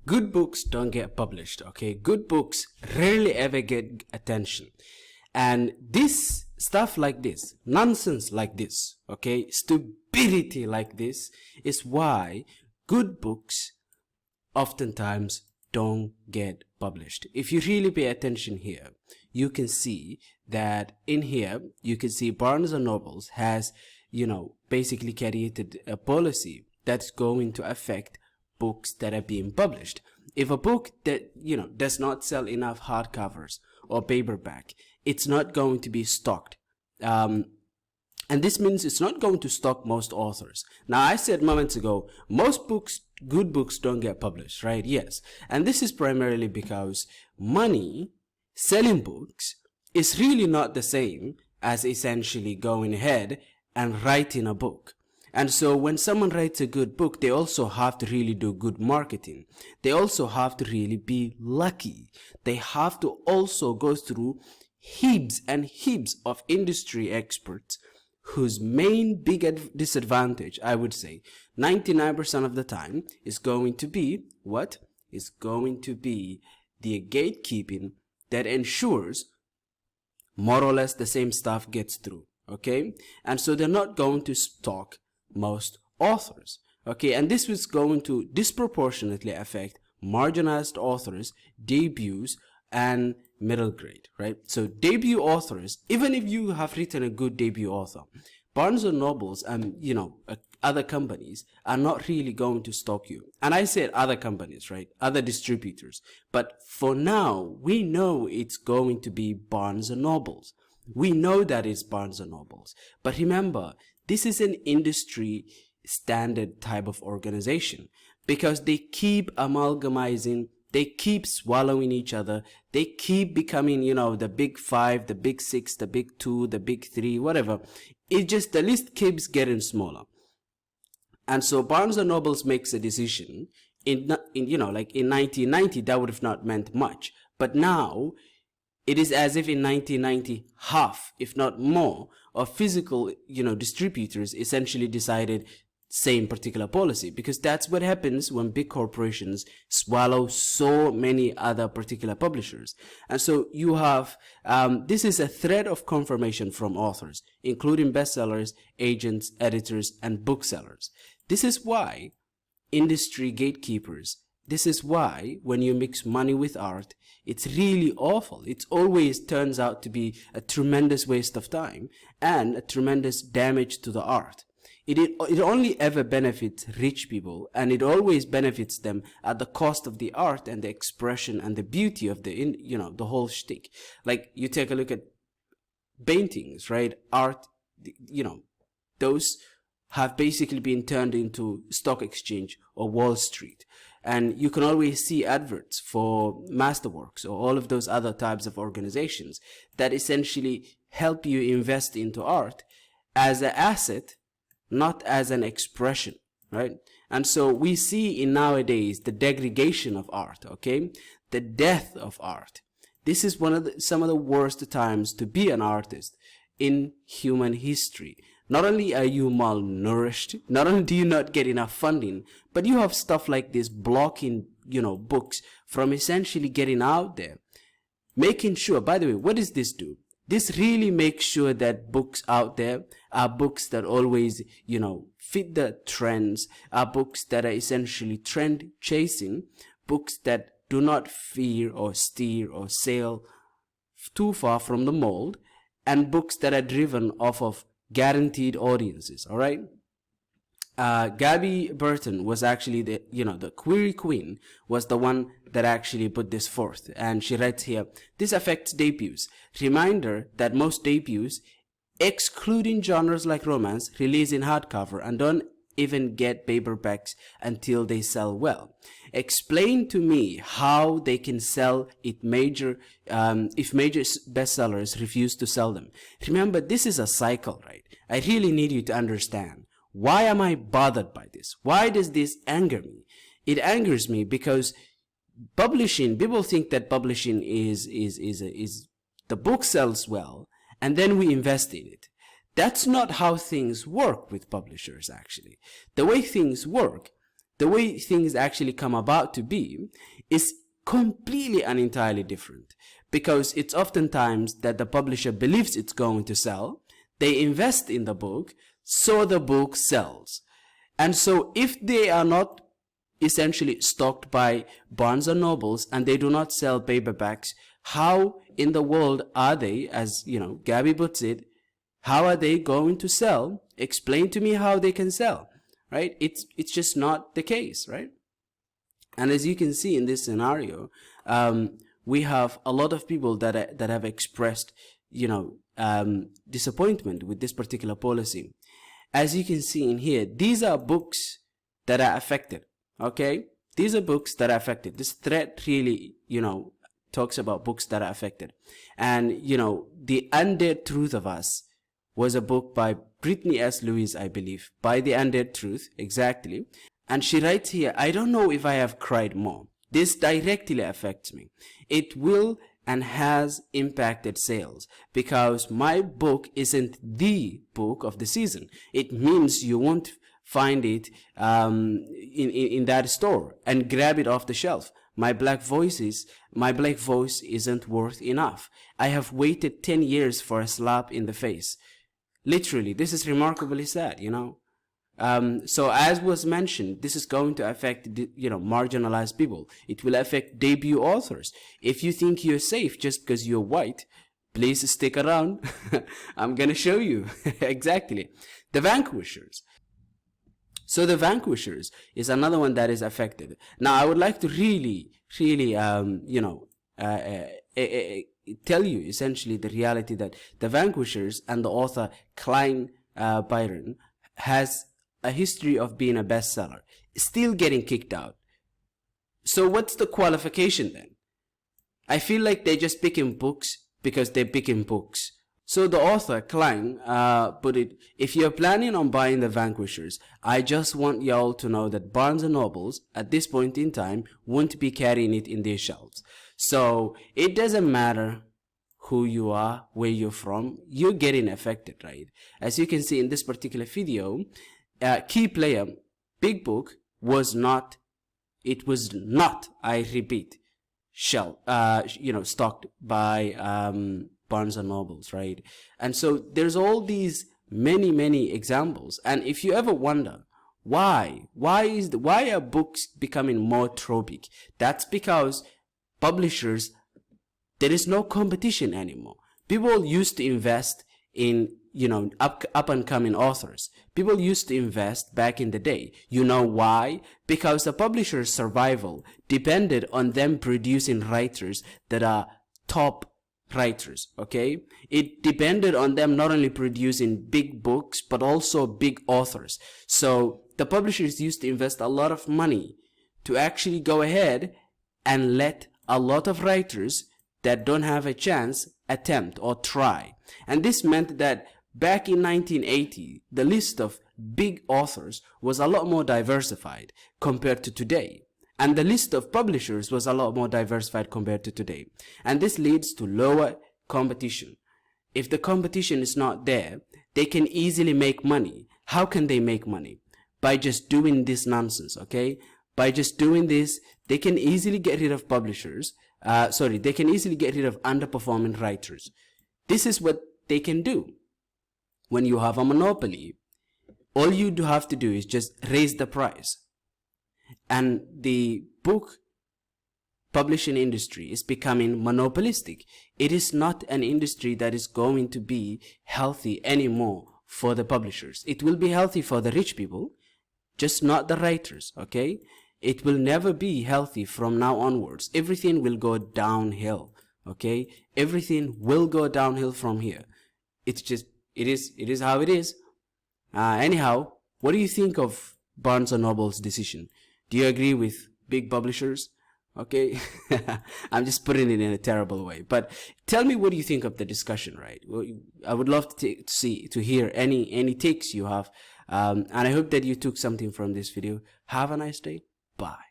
Good books don't get published, okay? Good books rarely ever get attention. And this stuff like this, nonsense like this, okay, stupidity like this is why good books oftentimes don't get published. If you really pay attention here, you can see that in here, you can see Barnes and Nobles has, basically created a policy that's going to affect books that are being published. If a book that, does not sell enough hardcovers or paperback, it's not going to be stocked. And this means it's not going to stock most authors. Now, I said moments ago, most books, good books don't get published, right? Yes. And this is primarily because money, selling books, is really not the same as essentially going ahead and writing a book. And so when someone writes a good book, they also have to really do good marketing. They also have to really be lucky. They have to also go through heaps and heaps of industry experts whose main big disadvantage, I would say, 99% of the time is going to be what? Is going to be the gatekeeping that ensures more or less the same stuff gets through, okay? And so they're not going to stock most authors, okay? And this is going to disproportionately affect marginalized authors, debuts, and middle grade, right? So debut authors, even if you have written a good debut author, Barnes and Nobles and other companies are not really going to stock you. And I said other companies, right? Other distributors. But for now, we know it's going to be Barnes and Nobles. We know that it's Barnes and Nobles. But remember, this is an industry standard type of organization because they keep amalgamizing. They keep swallowing each other. They keep becoming, the big five, the big six, the big two, the big three, whatever. It just, the list keeps getting smaller. And so Barnes and Nobles makes a decision in 1990, that would have not meant much. But now it is as if in 1990, half, if not more, of physical, distributors essentially decided same particular policy, because that's what happens when big corporations swallow so many other particular publishers. And so you have this is a thread of confirmation from authors, including bestsellers, agents, editors, and booksellers. This is why industry gatekeepers, this is why when you mix money with art, it's really awful. It always turns out to be a tremendous waste of time and a tremendous damage to the art. It only ever benefits rich people, and it always benefits them at the cost of the art and the expression and the beauty of the whole shtick. Like, you take a look at paintings, right? Art, those have basically been turned into stock exchange or Wall Street. And you can always see adverts for Masterworks or all of those other types of organizations that essentially help you invest into art as an asset, not as an expression, right? And so we see in nowadays the degradation of art, okay? The death of art. This is some of the worst times to be an artist in human history. Not only are you malnourished, not only do you not get enough funding, but you have stuff like this blocking, books from essentially getting out there. Making sure, by the way, what does this do? This really makes sure that books out there are books that always, fit the trends, are books that are essentially trend chasing, books that do not fear or steer or sail too far from the mold, and books that are driven off of guaranteed audiences, all right? Gabby Burton was actually the query queen, was the one that actually put this forth. And she writes here, this affects debuts. Reminder that most debuts, excluding genres like romance, release in hardcover and don't even get paperbacks until they sell well. Explain to me how they can sell if major bestsellers refuse to sell them. Remember, this is a cycle, right? I really need you to understand. Why am I bothered by this? Why does this anger me? It angers me because publishing, people think that publishing is the book sells well and then we invest in it. That's not how things work with publishers, actually. The way things work, the way things actually come about to be is completely and entirely different, because it's oftentimes that the publisher believes it's going to sell, they invest in the book, so the book sells. And so if they are not essentially stocked by Barnes and Nobles and they do not sell paperbacks, how in the world are they, as you know, Gabby puts it, how are they going to sell? Explain to me how they can sell, right? It's just not the case, right? And as you can see in this scenario, we have a lot of people that have expressed, you know, disappointment with this particular policy. As you can see in here, these are books that are affected. Okay, these are books that are affected. This thread really, you know, talks about books that are affected. And, you know, The Undead Truth of Us was a book by Brittany S. Lewis, I believe, by The Undead Truth, exactly. And she writes here, I don't know if I have cried more. This directly affects me. It will and has impacted sales because my book isn't the book of the season. It means you won't find it in that store and grab it off the shelf. My black voice isn't worth enough. I have waited 10 years for a slap in the face. Literally, this is remarkably sad, you know. So as was mentioned, this is going to affect, you know, marginalized people. It will affect debut authors. If you think you're safe just because you're white, please stick around. I'm gonna show you. Exactly. The Vanquishers. So The Vanquishers is another one that is affected. Now, I would like to really, you know, tell you essentially the reality that The Vanquishers and the author Klein Byron has a history of being a bestseller, still getting kicked out. So what's the qualification then? I feel like they're just picking books because they're picking books. So the author, Klein, put it, if you're planning on buying The Vanquishers, I just want y'all to know that Barnes & Nobles, at this point in time, won't be carrying it in their shelves. So it doesn't matter who you are, where you're from, you're getting affected, right? As you can see in this particular video, key player, Big Book, was not, I repeat, you know, stocked by, Barnes and Nobles, right? And so there's all these many examples. And if you ever wonder why are books becoming more tropic, that's because publishers, there is no competition anymore. People used to invest in, you know, up and coming authors. People used to invest back in the day. You know why? Because the publisher's survival depended on them producing writers that are top writers, okay? It depended on them not only producing big books but also big authors. So the publishers used to invest a lot of money to actually go ahead and let a lot of writers that don't have a chance attempt or try. And this meant that back in 1980, the list of big authors was a lot more diversified compared to today. And the list of publishers was a lot more diversified compared to today. And this leads to lower competition. If the competition is not there, they can easily make money. How can they make money? By just doing this nonsense, okay? By just doing this, they can easily get rid of publishers. They can easily get rid of underperforming writers. This is what they can do. When you have a monopoly, all you do have to do is just raise the price. And the book publishing industry is becoming monopolistic. It is not an industry that is going to be healthy anymore for the publishers. It will be healthy for the rich people, just not the writers, okay? It will never be healthy from now onwards. Everything will go downhill, okay? Everything will go downhill from here. It's just, it is how it is. Anyhow, what do you think of Barnes & Noble's decision? Do you agree with big publishers? Okay, I'm just putting it in a terrible way. But tell me, what do you think of the discussion, right? Well, I would love to hear any takes you have. And I hope that you took something from this video. Have a nice day. Bye.